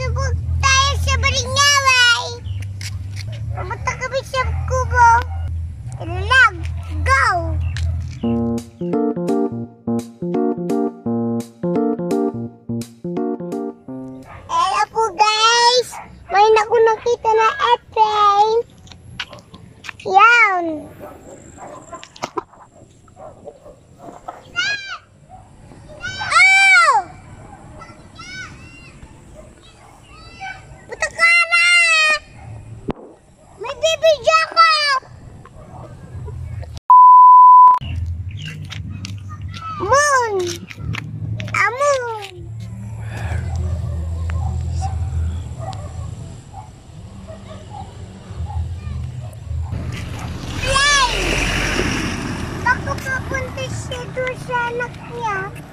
Subok tayo sa Baringaway. Pumunta kami sa kubo. Ilag, go! Hello po guys! May naku nakita na airplane. Yan.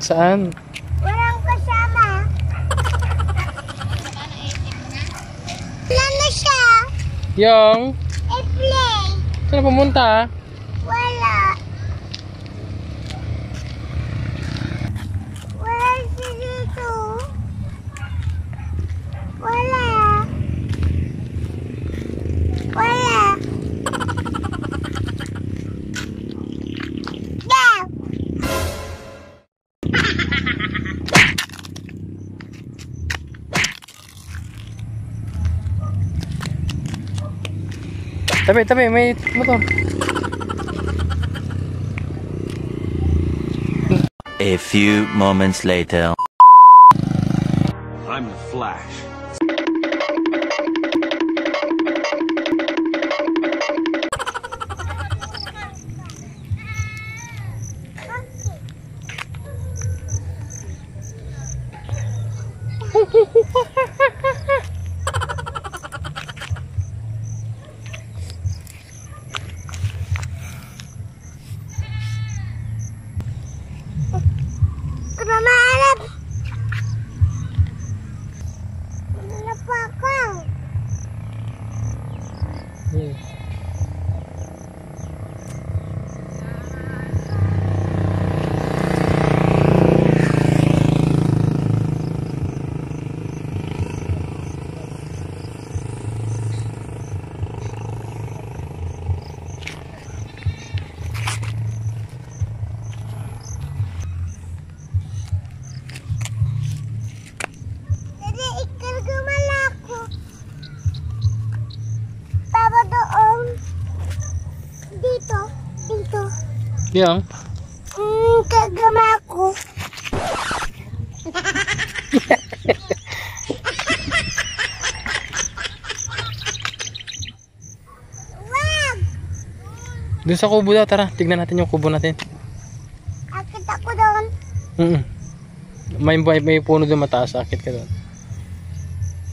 Saan? Walang kasama. Wala na siya. Yung? I-play. Saan pumunta? Wala. Wala siya dito. Wala. Wala. Tabi, may motor. A few moments later. I'm the Flash. Kumamalap. Wala pa ako. Dito. Yung? Kagama ko. Wag! Doon sa kubo daw, tara. Tignan natin yung kubo natin. Akit ako doon. May puno doon mataas. Akit ka doon.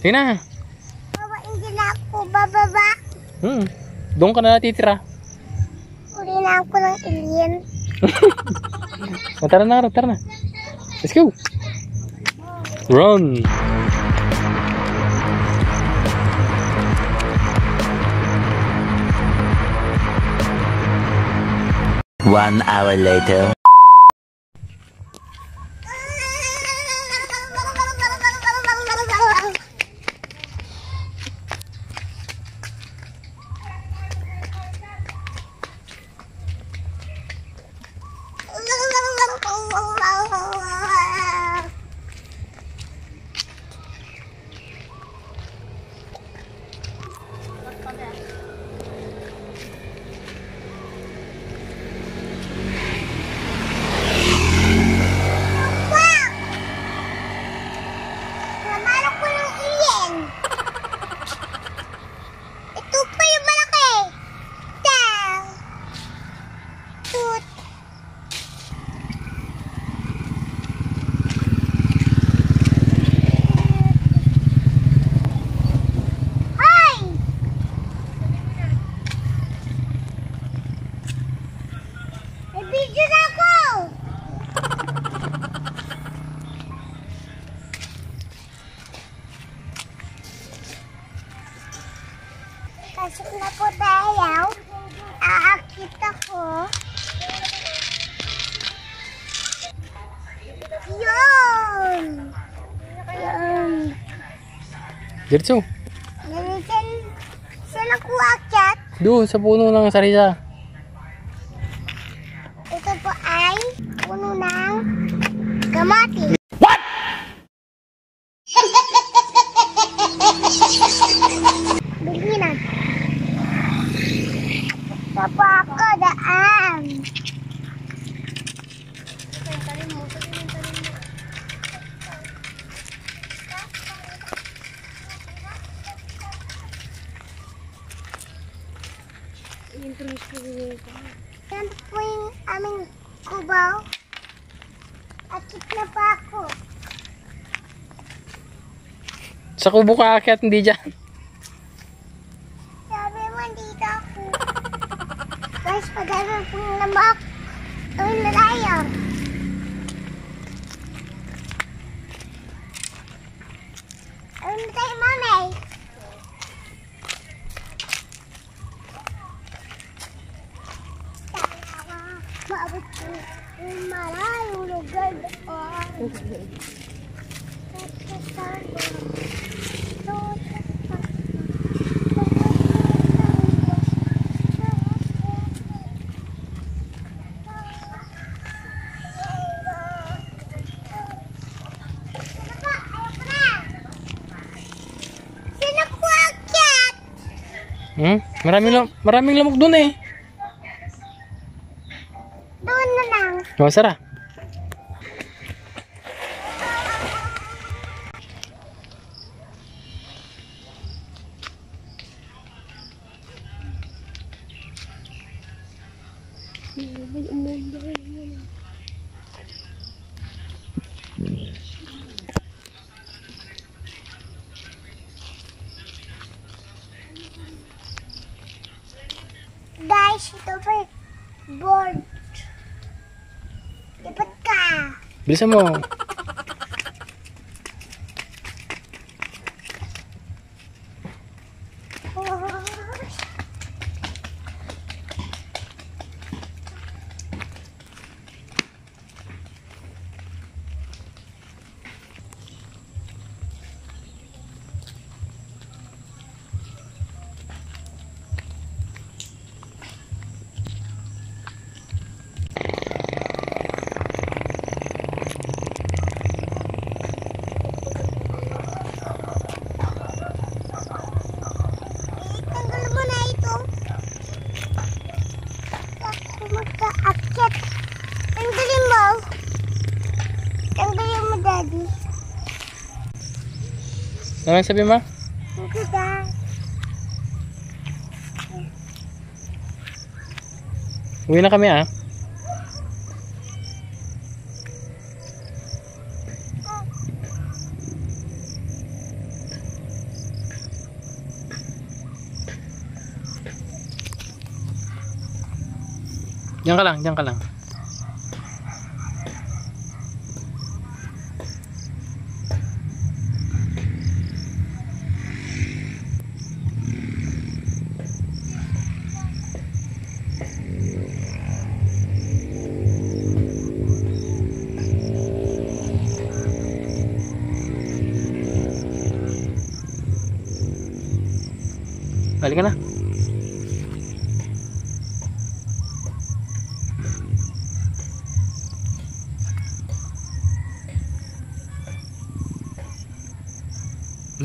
Tingnan. Baba, hindi na ako bababa. Doon ka na natitira. Uli na ako ng alien. Tara na. Let's go. Run. One hour later. Pasok na po tayo. Aakit ako. Yun! Yun! Diretso. Saan ako aakyat? Doon sa puno ng sarisa. Ito po ay puno ng kamatis. Bili na. Ito po ako daan. Yan po yung aming kubaw. Akit na pa ako. Sa kubo ka aakyat, hindi dyan. Sabi mo, dito ako. Guys, pag-aral pong lamak. Ang lalayang. Ano tayo, mami? Maabot ko yung malayong lugar doon. Maraming lamok doon eh. Doon na lang. Oh, Sarah. Guys, ito pa yung board. Lipat ka. Bilisan mo. Tanggal mo na ito. Ako magka-akit. Tanggalin mo. Tanggalin mo, Daddy. Ano sabi mo? Thank you, Dad. Uwi na kami ah. Diyan ka lang, diyan ka lang. Balik ka na.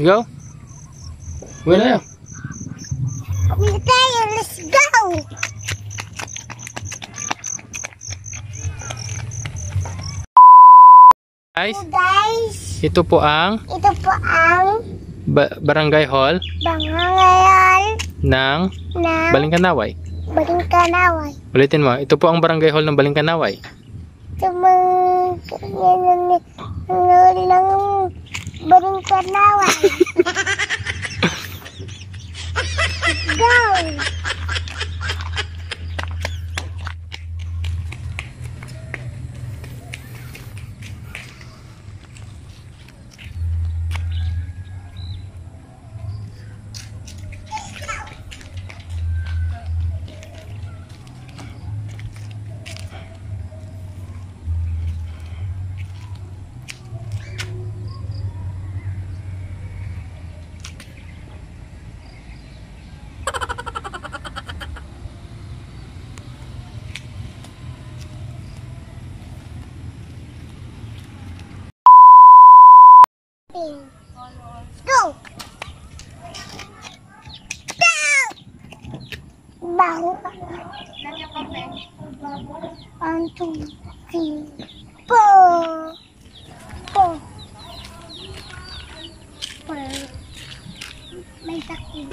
Go. Uwi na yun. Uwi tayo. Let's go. Guys, Guys, ito po ang ito po ang barangay hall bangangayal ng ng Balingkanaway. Balingkanaway. Ulitin mo, ito po ang barangay hall ng Balingkanaway. Ito mga ng Balingkanaway. Go! Go! Bango. 1, 2, 3, 4. 4. May takil.